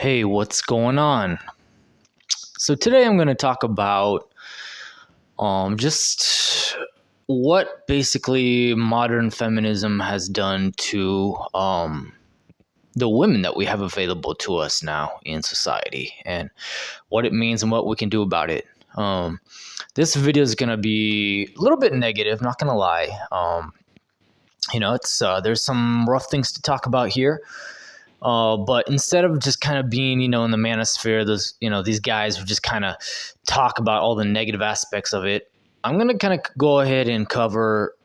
Hey, what's going on? So today I'm going to talk about just what basically modern feminism has done to the women that we have available to us now in society, and what it means and what we can do about it. This video is going to be a little bit negative, not going to lie. It's there's some rough things to talk about here. But instead of just kind of being, in the manosphere, these guys who just kind of talk about all the negative aspects of it, I'm going to kind of go ahead and cover,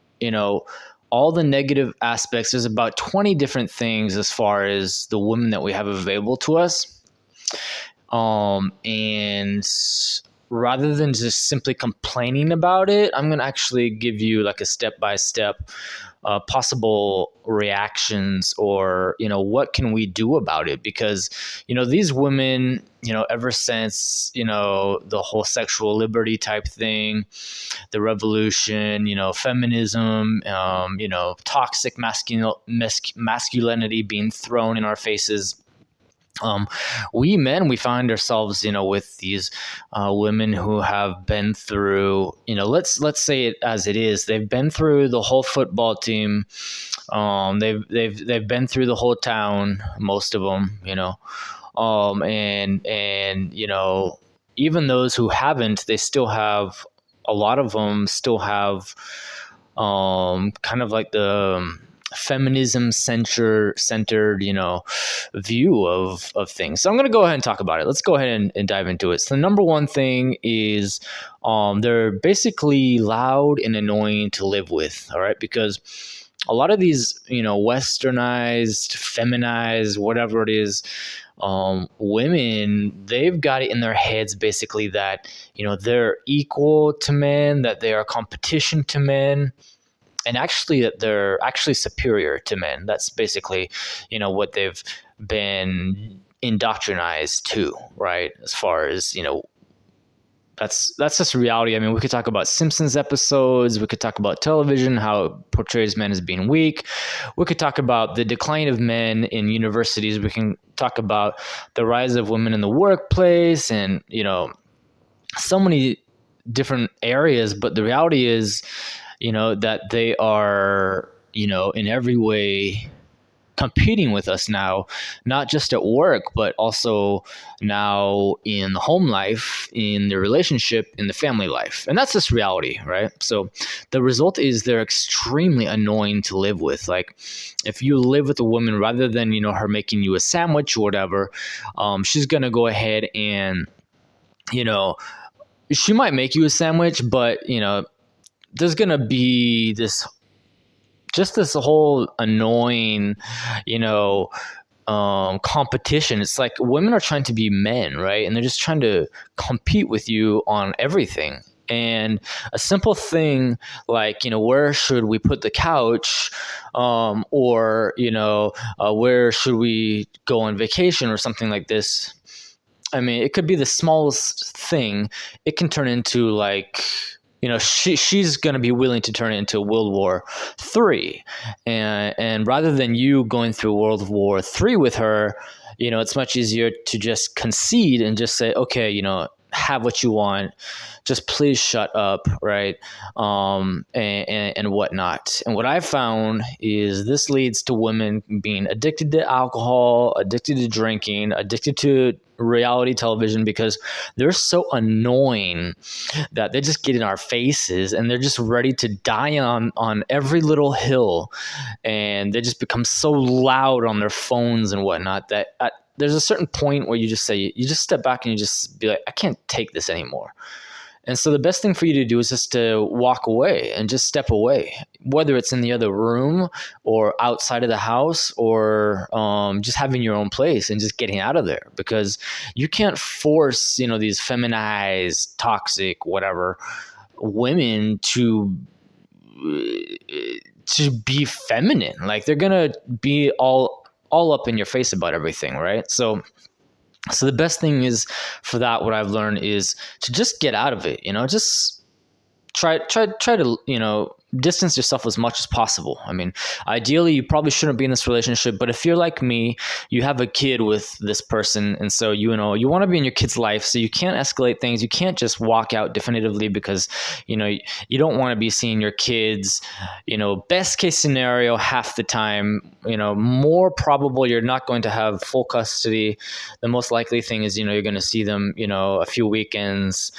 all the negative aspects. There's about 20 different things as far as the women that we have available to us. And rather than just simply complaining about it, I'm going to actually give you like a step-by-step possible reactions, or what can we do about it, because these women, ever since the whole sexual liberty type thing, the revolution, feminism, toxic masculinity being thrown in our faces, we men, we find ourselves, with these women who have been through, let's say it as it is. They've been through the whole football team. They've been through the whole town, most of them, and even those who haven't, they still have, a lot of them still have, kind of like the feminism centered, view of things. So I'm going to go ahead and talk about it. Let's go ahead and dive into it. So the number one thing is they're basically loud and annoying to live with. All right. Because a lot of these, westernized, feminized, whatever it is, women, they've got it in their heads basically that, they're equal to men, that they are competition to men, and actually that they're actually superior to men. That's basically, what they've been indoctrinized to, right? As far as, that's just reality. I mean, we could talk about Simpsons episodes. We could talk about television, how it portrays men as being weak. We could talk about the decline of men in universities. We can talk about the rise of women in the workplace, and, so many different areas. But the reality is, that they are, in every way competing with us now, not just at work, but also now in the home life, in the relationship, in the family life. And that's just reality, right? So the result is they're extremely annoying to live with. Like, if you live with a woman, rather than, her making you a sandwich or whatever, she's going to go ahead and, she might make you a sandwich, but, there's going to be this whole annoying, competition. It's like women are trying to be men, right? And they're just trying to compete with you on everything. And a simple thing like, where should we put the couch? Or, where should we go on vacation or something like this? I mean, it could be the smallest thing. It can turn into like, she's going to be willing to turn it into World War III. And rather than you going through World War III with her, it's much easier to just concede and just say, okay, have what you want. Just please shut up, right? And whatnot. And what I've found is this leads to women being addicted to alcohol, addicted to drinking, addicted to reality television, because they're so annoying that they just get in our faces and they're just ready to die on every little hill. And they just become so loud on their phones and whatnot that there's a certain point where you just step back and you just be like, I can't take this anymore. And so the best thing for you to do is just to walk away and just step away, whether it's in the other room or outside of the house, or just having your own place and just getting out of there, because you can't force, these feminized, toxic, whatever women to be feminine. Like, they're going to be all up in your face about everything, right? So the best thing is for that, what I've learned is to just get out of it, just try to, distance yourself as much as possible. I mean, ideally, you probably shouldn't be in this relationship, but if you're like me, you have a kid with this person, and so you want to be in your kid's life, so you can't escalate things. You can't just walk out definitively because you don't want to be seeing your kids. Best case scenario, half the time. More probable you're not going to have full custody. The most likely thing is you're going to see them a few weekends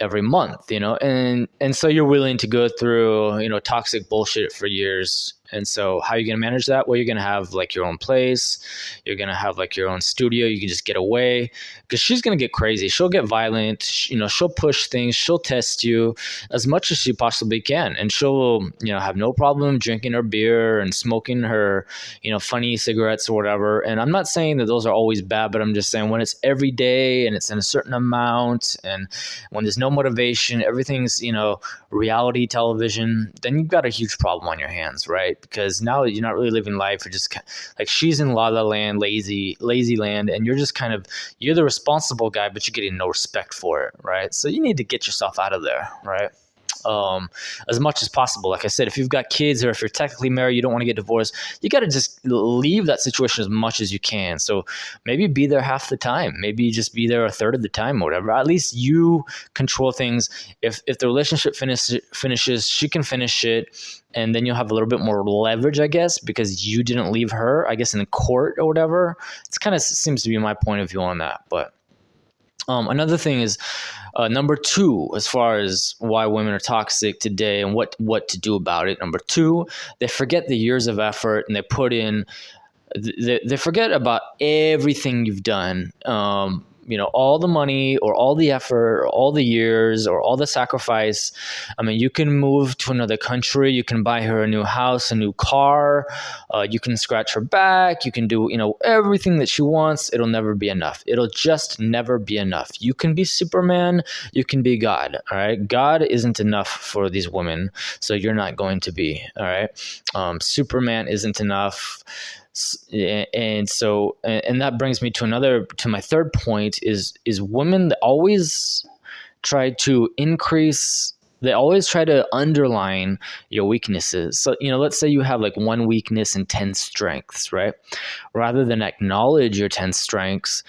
every month, and so you're willing to go through, toxic bullshit for years. And so how are you going to manage that? Well, you're going to have like your own place. You're going to have like your own studio. You can just get away because she's going to get crazy. She'll get violent. She'll push things. She'll test you as much as she possibly can. And she'll, have no problem drinking her beer and smoking her, funny cigarettes or whatever. And I'm not saying that those are always bad, but I'm just saying when it's every day and it's in a certain amount and when there's no motivation, everything's, reality television, then you've got a huge problem on your hands, right? Because now you're not really living life. You're just like she's in la la land, lazy land, and you're just you're the responsible guy, but you're getting no respect for it, right? So you need to get yourself out of there, right? As much as possible. Like I said, if you've got kids or if you're technically married, you don't want to get divorced, you got to just leave that situation as much as you can. So maybe be there half the time, maybe just be there a third of the time or whatever. At least you control things. If the relationship finishes, she can finish it. And then you'll have a little bit more leverage, I guess, because you didn't leave her, I guess, in court or whatever. It's kind of seems to be my point of view on that. But another thing is number 2, as far as why women are toxic today and what to do about it. Number 2, they forget the years of effort and they put in, they forget about everything you've done. All the money or all the effort or all the years or all the sacrifice. I mean, you can move to another country. You can buy her a new house, a new car. You can scratch her back. You can do, everything that she wants. It'll never be enough. It'll just never be enough. You can be Superman. You can be God. All right. God isn't enough for these women. So you're not going to be. All right. Superman isn't enough. And so, and that brings me to my third point is women that always try to they always try to underline your weaknesses. So, let's say you have like 1 weakness and 10 strengths, right? Rather than acknowledge your 10 strengths,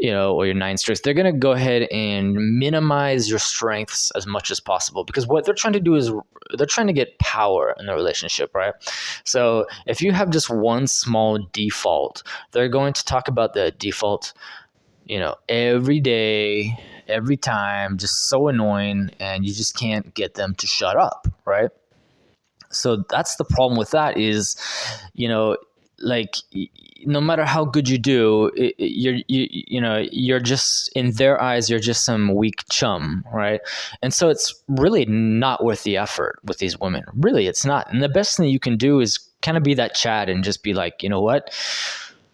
or your 9 strengths, they're going to go ahead and minimize your strengths as much as possible, because what they're trying to do is they're trying to get power in the relationship, right? So if you have just one small default, they're going to talk about the default, every day, every time, just so annoying, and you just can't get them to shut up, right? So that's the problem with that is, like no matter how good you do, you're just, in their eyes, you're just some weak chum, right? And so it's really not worth the effort with these women. Really, it's not. And the best thing you can do is kind of be that Chad and just be like, you know what?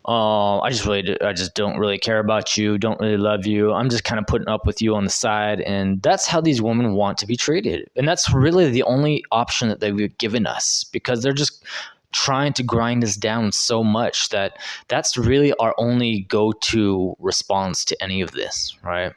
I just don't really care about you, don't really love you. I'm just kind of putting up with you on the side. And that's how these women want to be treated. And that's really the only option that they've given us, because they're just trying to grind us down so much that that's really our only go-to response to any of this, right?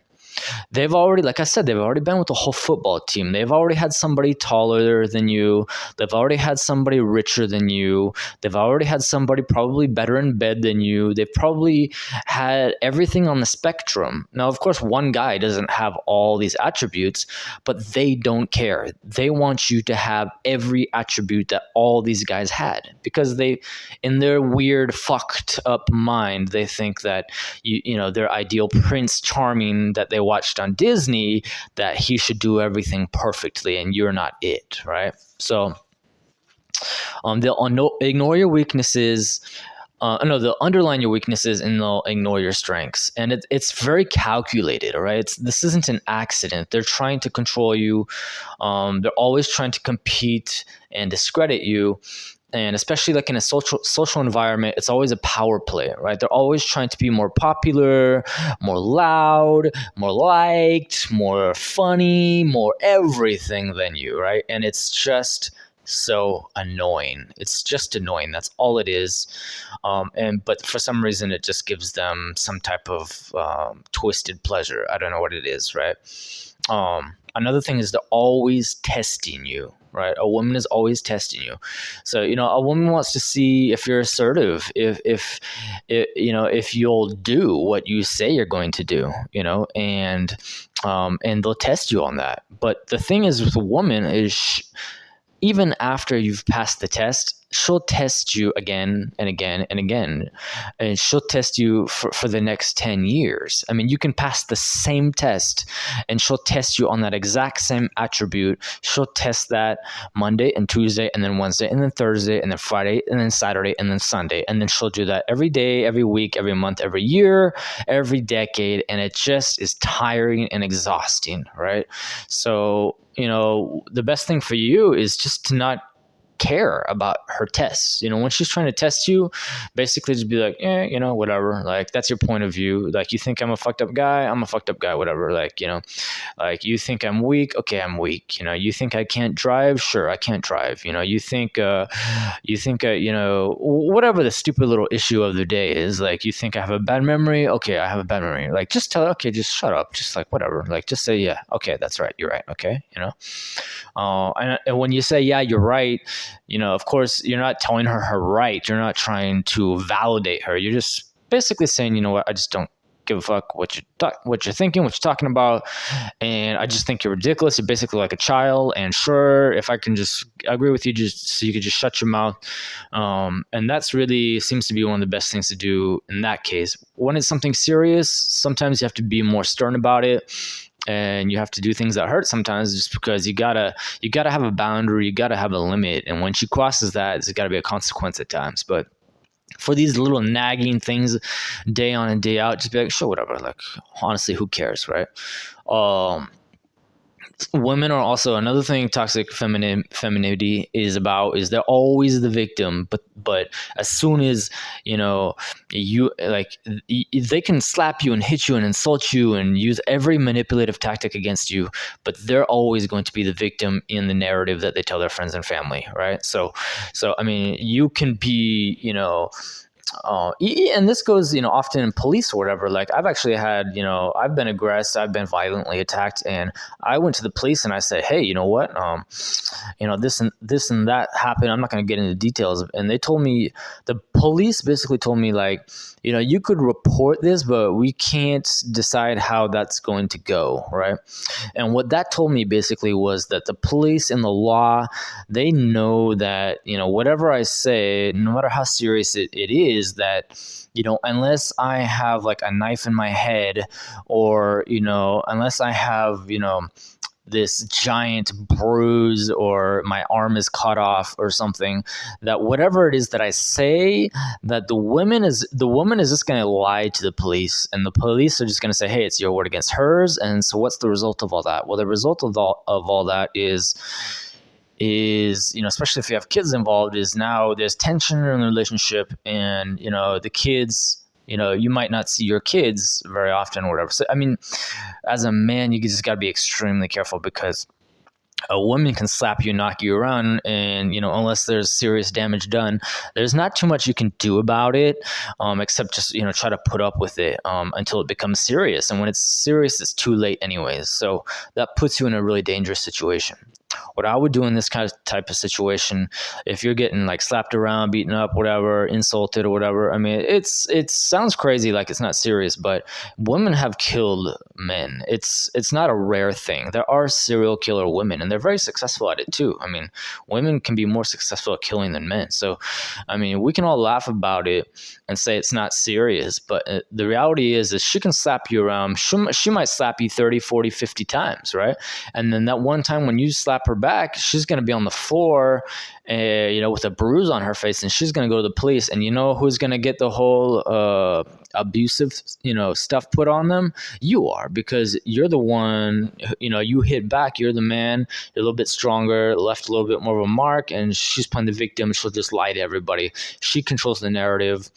They've already, like I said, they've already been with the whole football team. They've already had somebody taller than you. They've already had somebody richer than you. They've already had somebody probably better in bed than you. They've probably had everything on the spectrum. Now, of course, one guy doesn't have all these attributes, but they don't care. They want you to have every attribute that all these guys had, because they, in their weird, fucked up mind, they think that, their ideal Prince Charming that they watched on Disney, that he should do everything perfectly and you're not it, right? So they'll ignore your weaknesses. They'll underline your weaknesses and they'll ignore your strengths. And it's very calculated, all right? This isn't an accident. They're trying to control you. They're always trying to compete and discredit you. And especially like in a social environment, it's always a power play, right? They're always trying to be more popular, more loud, more liked, more funny, more everything than you, right? And it's just so annoying. It's just annoying. That's all it is. But for some reason, it just gives them some type of twisted pleasure. I don't know what it is, right? Another thing is they're always testing you, right? A woman is always testing you. So, a woman wants to see if you're assertive, if you'll do what you say you're going to do, and they'll test you on that. But the thing is with a woman is even after you've passed the test, she'll test you again and again and again. And she'll test you for the next 10 years. I mean, you can pass the same test and she'll test you on that exact same attribute. She'll test that Monday and Tuesday and then Wednesday and then Thursday and then Friday and then Saturday and then Sunday. And then she'll do that every day, every week, every month, every year, every decade. And it just is tiring and exhausting, right? So, the best thing for you is just to not care about her tests. When she's trying to test you, basically just be like, whatever. Like, that's your point of view. Like, you think I'm a fucked up guy, I'm a fucked up guy, whatever. Like, like, you think I'm weak, okay, I'm weak. You think I can't drive, sure, I can't drive. You think whatever the stupid little issue of the day is. Like, you think I have a bad memory, okay, I have a bad memory. Like, just tell her, okay, just shut up, just like whatever. Like, just say, yeah, okay, that's right, you're right, okay, and when you say, yeah, you're right, of course, you're not telling her right. You're not trying to validate her. You're just basically saying, you know what, I just don't give a fuck what you're thinking, what you're talking about, and I just think you're ridiculous. You're basically like a child, and sure, if I can just agree with you, just so you could just shut your mouth. And that's really seems to be one of the best things to do in that case. When it's something serious, sometimes you have to be more stern about it. And you have to do things that hurt sometimes, just because you gotta have a boundary, you gotta have a limit, and when she crosses that, there's gotta be a consequence at times. But for these little nagging things, day on and day out, just be like, sure, whatever. Like, honestly, who cares, right? Women are also another thing. Toxic femininity is about is they're always the victim, but as soon as you like, they can slap you and hit you and insult you and use every manipulative tactic against you, but they're always going to be the victim in the narrative that they tell their friends and family, right? So I mean, you can be and this goes, often in police or whatever. Like, I've actually had, I've been aggressed, I've been violently attacked, and I went to the police and I said, hey, you know what, this and that happened. I'm not going to get into details. And they told me, the police basically told me, like, you could report this, but we can't decide how that's going to go, right? And what that told me basically was that the police and the law, they know that, whatever I say, no matter how serious it is, that, unless I have like a knife in my head, or, unless I have, this giant bruise, or my arm is cut off or something, that whatever it is that I say, that the woman is just going to lie to the police, and the police are just going to say, hey, it's your word against hers. And so what's the result of all that? Well, the result of all that is, especially if you have kids involved, is now there's tension in the relationship, and, the kids, you might not see your kids very often or whatever. So, I mean, as a man, you just got to be extremely careful, because a woman can slap you, knock you around, and, unless there's serious damage done, there's not too much you can do about it, except just, try to put up with it until it becomes serious. And when it's serious, it's too late anyways. So that puts you in a really dangerous situation. What I would do in this kind of type of situation, if you're getting like slapped around, beaten up, whatever, insulted or whatever, I mean, it sounds crazy, like it's not serious, but women have killed men. It's not a rare thing. There are serial killer women, and they're very successful at it too. I mean, women can be more successful at killing than men. So, I mean, we can all laugh about it and say it's not serious, but the reality is she can slap you around. She might slap you 30, 40, 50 times, right? And then that one time when you slap her back, she's going to be on the floor, with a bruise on her face, and she's going to go to the police. And you know who's going to get the whole abusive, stuff put on them? You are, because you're the one, you hit back. You're the man. You're a little bit stronger, left a little bit more of a mark, and she's playing the victim. She'll just lie to everybody. She controls the narrative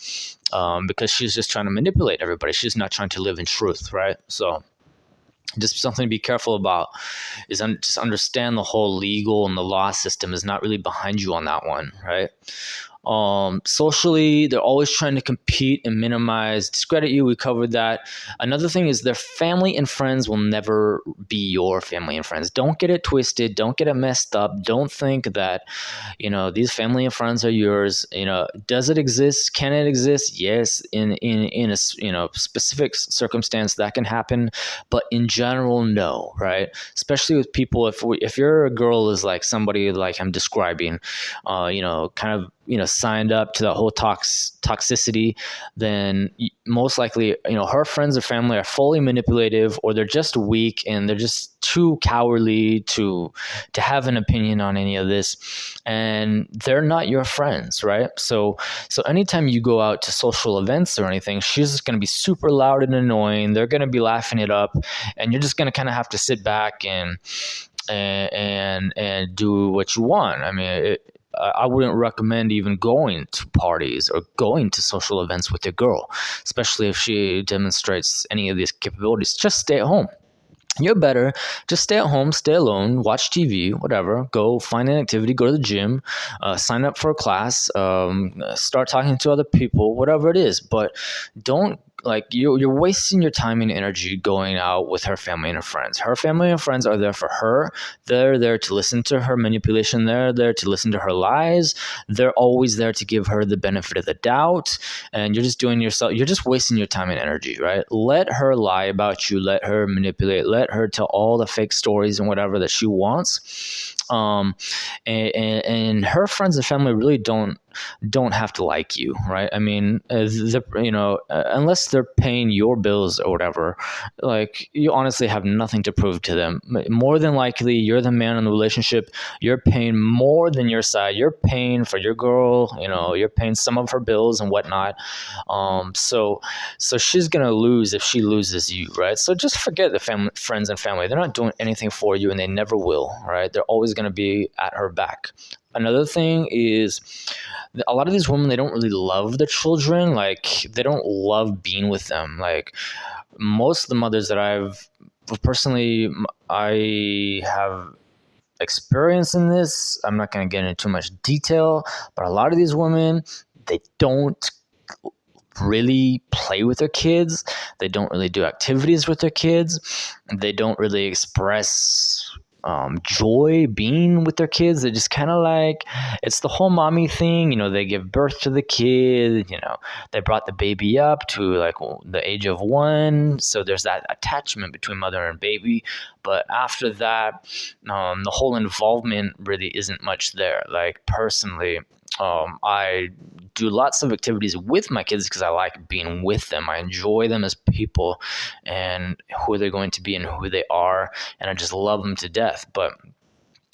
because she's just trying to manipulate everybody. She's not trying to live in truth, right? So Just something to be careful about is just understand the whole legal and the law system is not really behind you on that one, right? Socially, they're always trying to compete and minimize, discredit you. We covered that. Another thing is their family and friends will never be your family and friends. Don't get it twisted. Don't get it messed up. Don't think that, these family and friends are yours. Does it exist? Can it exist? Yes, in a specific circumstance that can happen, but in general, no, right? Especially with people, if your girl is like somebody like I'm describing, kind of signed up to the whole toxicity, then most likely her friends or family are fully manipulative, or they're just weak and they're just too cowardly to have an opinion on any of this, and they're not your friends, right? So anytime you go out to social events or anything, she's just going to be super loud and annoying. They're going to be laughing it up, and you're just going to kind of have to sit back and do what you want. I mean, I wouldn't recommend even going to parties or going to social events with your girl, especially if she demonstrates any of these capabilities. Just stay at home. You're better. Just stay at home, stay alone, watch TV, whatever. Go find an activity, go to the gym, sign up for a class, start talking to other people, whatever it is. But don't like you're wasting your time and energy going out with her family and her friends. Her family and friends are there for her. They're there to listen to her manipulation. They're there to listen to her lies. They're always there to give her the benefit of the doubt. And you're just wasting your time and energy, right? Let her lie about you. Let her manipulate. Let her tell all the fake stories and whatever that she wants. And her friends and family really don't have to like you, right? I mean, unless they're paying your bills or whatever, like you honestly have nothing to prove to them. More than likely, you're the man in the relationship. You're paying more than your side. You're paying for your girl. You're paying some of her bills and whatnot. So she's gonna lose if she loses you, right? So just forget the friends and family. They're not doing anything for you, and they never will, right? They're always gonna be at her back. Another thing is a lot of these women, they don't really love their children. Like they don't love being with them. Like most of the mothers that I have experience in this. I'm not going to get into too much detail, but a lot of these women, they don't really play with their kids. They don't really do activities with their kids. They don't really express joy being with their kids. They just kind of like, it's the whole mommy thing. They give birth to the kid. They brought the baby up to like the age of 1. So there's that attachment between mother and baby. But after that, the whole involvement really isn't much there. Like personally, I do lots of activities with my kids because I like being with them. I enjoy them as people and who they're going to be and who they are. And I just love them to death. But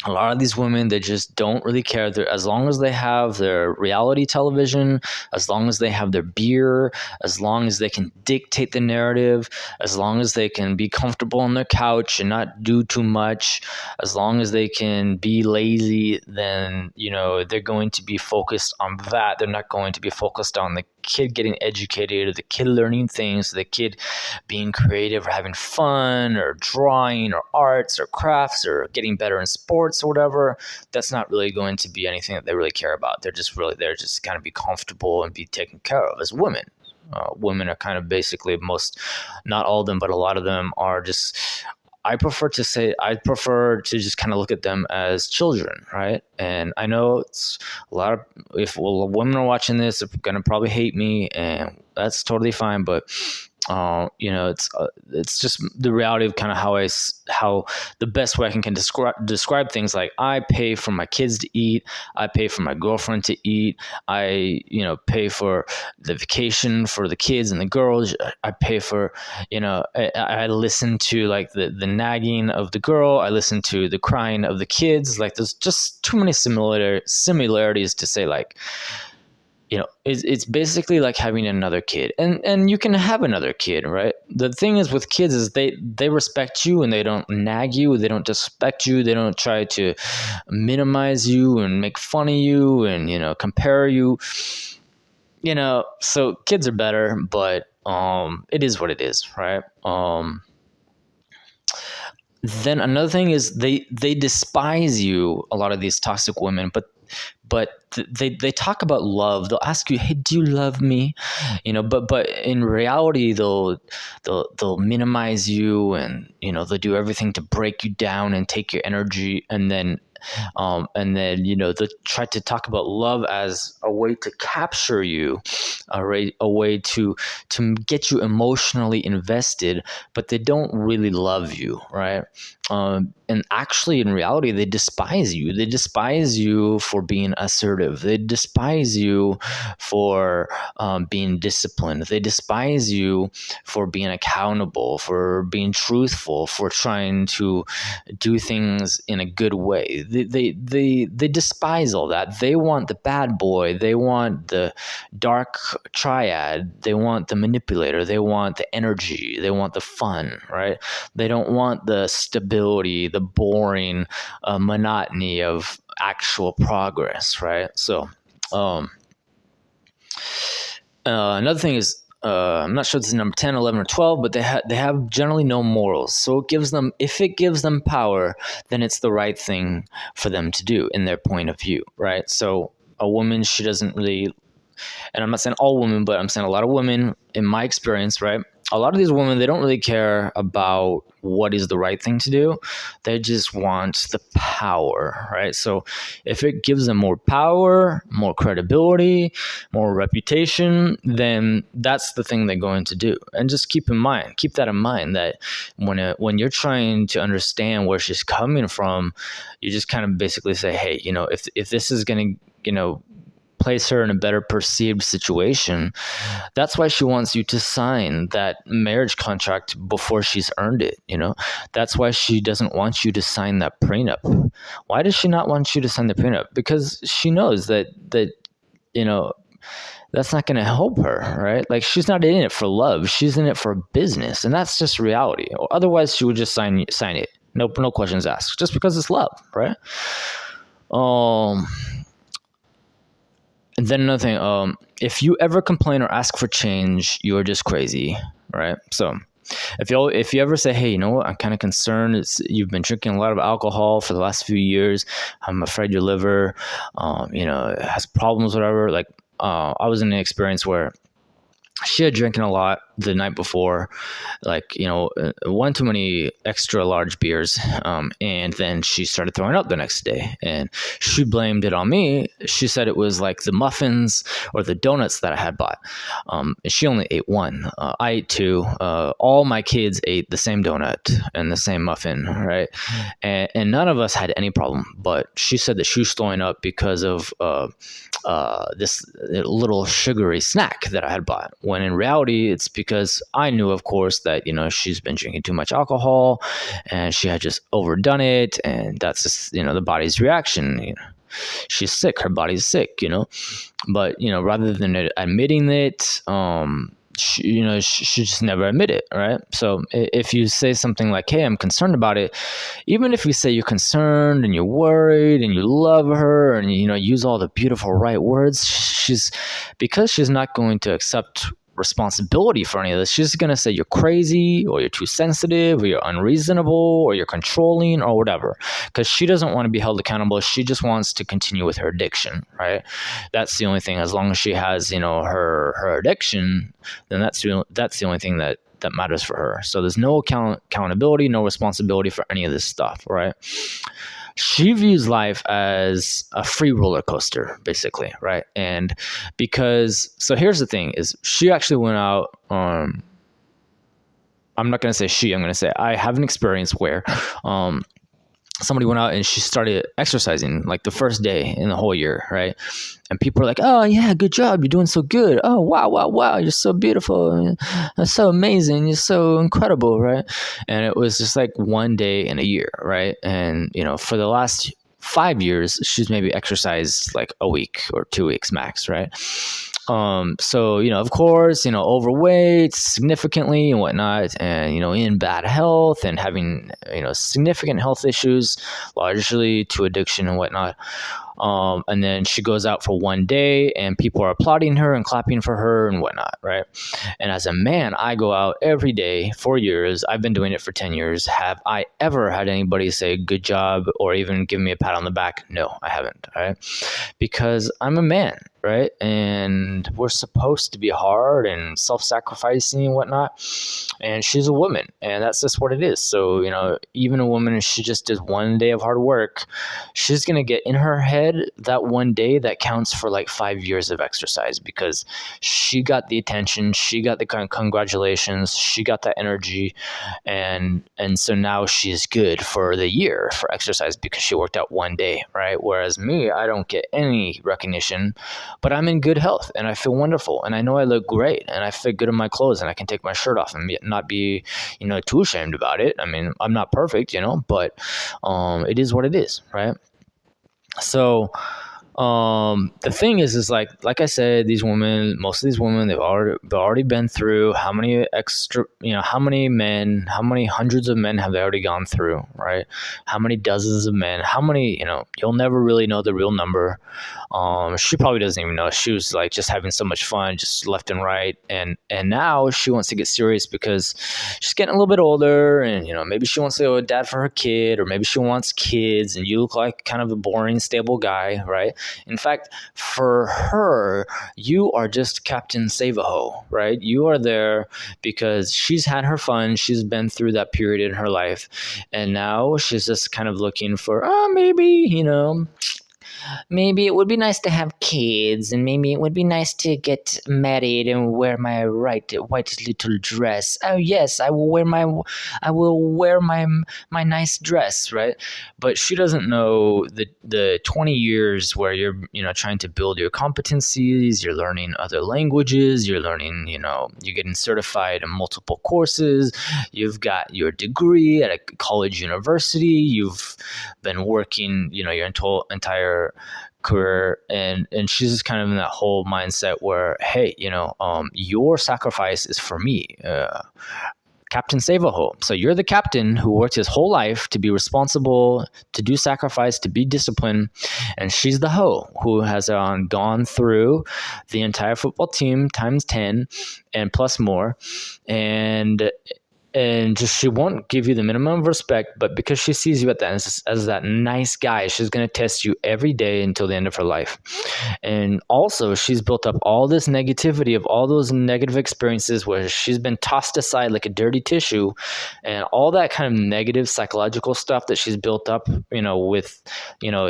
a lot of these women, they just don't really care. As long as they have their reality television, as long as they have their beer, as long as they can dictate the narrative, as long as they can be comfortable on their couch and not do too much, as long as they can be lazy, then, they're going to be focused on that. They're not going to be focused on the kid getting educated or the kid learning things, the kid being creative or having fun or drawing or arts or crafts or getting better in sports or whatever. That's not really going to be anything that they really care about. They're just really there just to kind of be comfortable and be taken care of as women. Women are kind of basically not all of them, but a lot of them are just, I prefer to just kind of look at them as children, right? And I know it's a lot of, if women are watching this, they're going to probably hate me, and that's totally fine. But it's just the reality of kind of how the best way I can describe things. Like I pay for my kids to eat, I pay for my girlfriend to eat, I pay for the vacation for the kids and the girls. I pay for I listen to like the nagging of the girl. I listen to the crying of the kids. Like there's just too many similarities to say like. It's basically like having another kid, and you can have another kid, right? The thing is with kids is they respect you and they don't nag you, they don't disrespect you, they don't try to minimize you and make fun of you and compare you. So kids are better, but it is what it is, right? then another thing is they despise you, a lot of these toxic women, but they talk about love. They'll ask you, hey, do you love me? But in reality, they'll minimize you, and they'll do everything to break you down and take your energy, and then they try to talk about love as a way to capture you, a way to get you emotionally invested, but they don't really love you, right? And actually, in reality, they despise you. They despise you for being assertive. They despise you for being disciplined. They despise you for being accountable, for being truthful, for trying to do things in a good way. They despise all that. They want the bad boy. They want the dark triad. They want the manipulator. They want the energy. They want the fun, right? They don't want the stability, the boring monotony of actual progress, right? So, another thing is, I'm not sure if this is number 10, 11, or 12, but they have generally no morals. So if it gives them power, then it's the right thing for them to do in their point of view, right? So a woman, she doesn't really, and I'm not saying all women, but I'm saying a lot of women, in my experience, right? A lot of these women, they don't really care about what is the right thing to do. They just want the power, right? So if it gives them more power, more credibility, more reputation, then that's the thing they're going to do. And just keep that in mind, that when you're trying to understand where she's coming from, you just kind of basically say, hey, if this is going to, place her in a better perceived situation, that's why she wants you to sign that marriage contract before she's earned it. That's why she doesn't want you to sign that prenup. Why does she not want you to sign the prenup? Because she knows that that's not going to help her, right? Like, she's not in it for love. She's in it for business, and that's just reality. Otherwise, she would just sign it. No questions asked, just because it's love, right? And then another thing, if you ever complain or ask for change, you are just crazy, right? So if you ever say, hey, you know what, I'm kind of concerned, you've been drinking a lot of alcohol for the last few years, I'm afraid your liver, has problems, whatever. Like, I was in an experience where she had drinking a lot the night before, like, one too many extra large beers. And then she started throwing up the next day, and she blamed it on me. She said it was like the muffins or the donuts that I had bought. She only ate one. I ate two. All my kids ate the same donut and the same muffin, right? And none of us had any problem. But she said that she was throwing up because of this little sugary snack that I had bought. When in reality, it's because I knew, of course, that, she's been drinking too much alcohol and she had just overdone it. And that's just, the body's reaction. She's sick. Her body's sick, But, rather than admitting it, she just never admit it, right? So if you say something like, hey, I'm concerned about it, even if you say you're concerned and you're worried and you love her and, use all the beautiful right words, because she's not going to accept responsibility for any of this. She's going to say you're crazy, or you're too sensitive, or you're unreasonable, or you're controlling, or whatever, because she doesn't want to be held accountable. She just wants to continue with her addiction, right? That's the only thing. As long as she has, her addiction, then that's the only thing that matters for her. So there's no accountability, no responsibility for any of this stuff, right? She views life as a free roller coaster, basically, right? And so here's the thing, is she actually went out, I'm not going to say she, I'm going to say I have an experience where somebody went out and she started exercising like the first day in the whole year, right? And people are like, oh yeah, good job, you're doing so good. Oh wow, you're so beautiful, you're so amazing, you're so incredible, right? And it was just like one day in a year, right? And for the last 5 years, she's maybe exercised like a week or 2 weeks max, right? So, of course, overweight significantly and whatnot, and, in bad health and having, significant health issues, largely to addiction and whatnot. And then she goes out for one day and people are applauding her and clapping for her and whatnot, right? And as a man, I go out every day for years. I've been doing it for 10 years. Have I ever had anybody say good job or even give me a pat on the back? No, I haven't, right? Because I'm a man, right? And we're supposed to be hard and self-sacrificing and whatnot. And she's a woman, and that's just what it is. So, even a woman, if she just does one day of hard work, she's going to get in her head that one day that counts for like 5 years of exercise, because she got the attention, she got the congratulations, she got that energy. And so now she's good for the year for exercise because she worked out one day, right? Whereas me, I don't get any recognition, but I'm in good health and I feel wonderful and I know I look great and I fit good in my clothes and I can take my shirt off and not be, too ashamed about it. I mean, I'm not perfect, but it is what it is, right? So the thing is like I said, most of these women, they've already been through how many how many hundreds of men have they already gone through, right? How many dozens of men, how many, you'll never really know the real number. She probably doesn't even know. She was like just having so much fun, just left and right. And now she wants to get serious because she's getting a little bit older and, maybe she wants to go a dad for her kid, or maybe she wants kids and you look like kind of a boring, stable guy, right? In fact, for her, you are just Captain Save-A-Ho, right? You are there because she's had her fun. She's been through that period in her life. And now she's just kind of looking for, maybe it would be nice to have kids, and maybe it would be nice to get married and wear my white little dress. Oh yes, I will wear my nice dress, right? But she doesn't know the 20 years where you're trying to build your competencies, you're learning other languages, you're learning, you're getting certified in multiple courses, you've got your degree at a college university, you've been working, your entire career, and she's just kind of in that whole mindset where, hey, your sacrifice is for me, Captain Save-A-Ho. So you're the captain who worked his whole life to be responsible, to do sacrifice, to be disciplined, and she's the hoe who has gone through the entire football team times 10 and plus more, and just she won't give you the minimum of respect, but because she sees you as that nice guy, she's going to test you every day until the end of her life. And also, she's built up all this negativity of all those negative experiences where she's been tossed aside like a dirty tissue, and all that kind of negative psychological stuff that she's built up, with,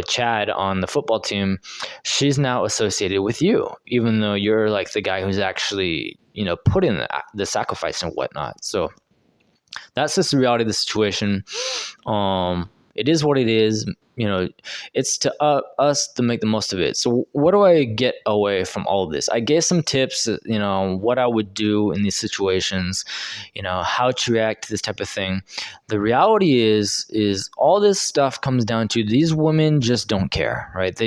Chad on the football team, she's now associated with you, even though you're like the guy who's actually, put in the sacrifice and whatnot. So that's just the reality of the situation. It is what it is. It's to us to make the most of it. So what do I get away from all of this? I gave some tips, what I would do in these situations, how to react to this type of thing. The reality is all this stuff comes down to these women just don't care, right?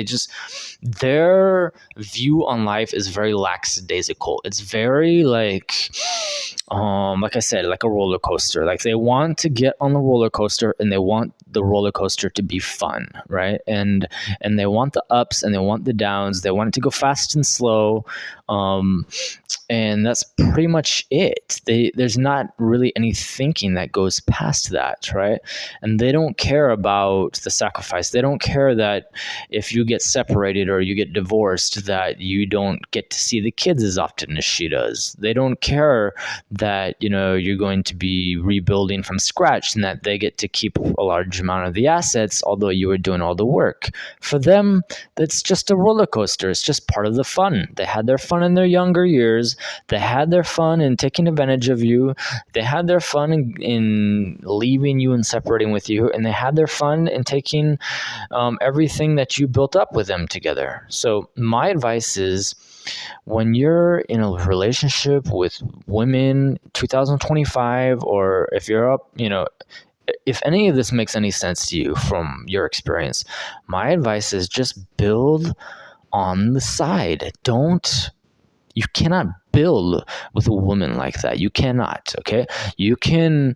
Their view on life is very lackadaisical. It's very like I said, like a roller coaster. Like they want to get on the roller coaster and they want the roller coaster to be fun, right? And they want the ups and they want the downs. They want it to go fast and slow. And that's pretty much it. There's not really any thinking that goes past that, right? And they don't care about the sacrifice. They don't care that if you get separated or you get divorced, that you don't get to see the kids as often as she does. They don't care that, you're going to be rebuilding from scratch and that they get to keep a large amount of the assets, although you were doing all the work. For them, that's just a roller coaster. It's just part of the fun. They had their fun in their younger years. They had their fun in taking advantage of you. They had their fun in leaving you and separating with you. And they had their fun in taking everything that you built up with them together. So my advice is, when you're in a relationship with women 2025, or if you're up, if any of this makes any sense to you from your experience, my advice is just build on the side. You cannot build with a woman like that. You cannot, okay? You can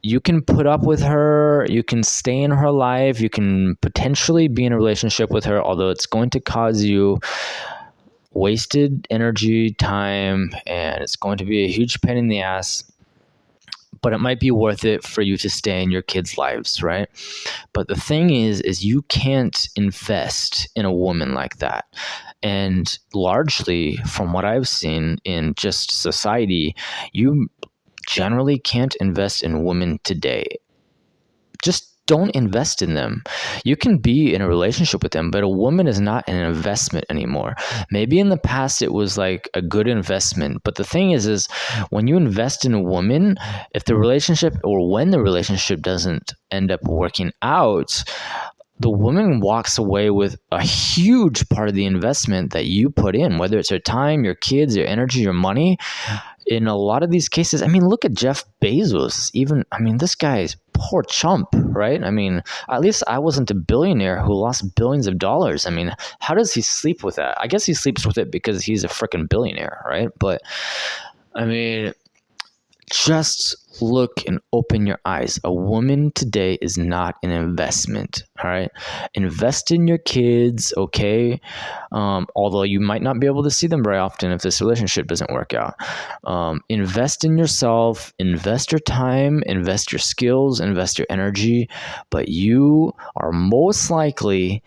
you can put up with her, you can stay in her life, you can potentially be in a relationship with her, although it's going to cause you wasted energy, time, and it's going to be a huge pain in the ass. But it might be worth it for you to stay in your kids' lives, right? But the thing is you can't invest in a woman like that. And largely, from what I've seen in just society, you generally can't invest in women today. Just don't invest in them. You can be in a relationship with them, but a woman is not an investment anymore. Maybe in the past it was like a good investment, but the thing is when you invest in a woman, if the relationship or when the relationship doesn't end up working out, the woman walks away with a huge part of the investment that you put in, whether it's your time, your kids, your energy, your money. In a lot of these cases, I mean, look at Jeff Bezos. This guy's poor chump, right? I mean, at least I wasn't a billionaire who lost billions of dollars. I mean, how does he sleep with that? I guess he sleeps with it because he's a freaking billionaire, right? But I mean, just look and open your eyes. A woman today is not an investment. All right. Invest in your kids. Okay. Although you might not be able to see them very often if this relationship doesn't work out. Invest in yourself, invest your time, invest your skills, invest your energy. But you are most likely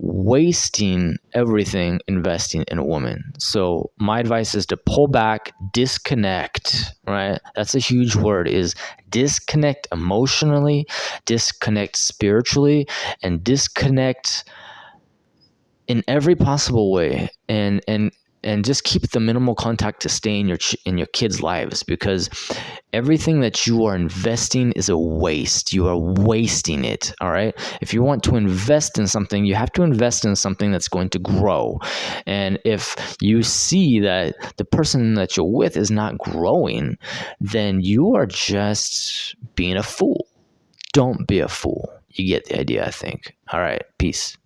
wasting everything investing in a woman. So my advice is to pull back, disconnect, right? That's a huge word, is disconnect emotionally, disconnect spiritually, and disconnect in every possible way. And just keep the minimal contact to stay in your kids' lives, because everything that you are investing is a waste. You are wasting it, all right? If you want to invest in something, you have to invest in something that's going to grow. And if you see that the person that you're with is not growing, then you are just being a fool. Don't be a fool. You get the idea, I think. All right, peace.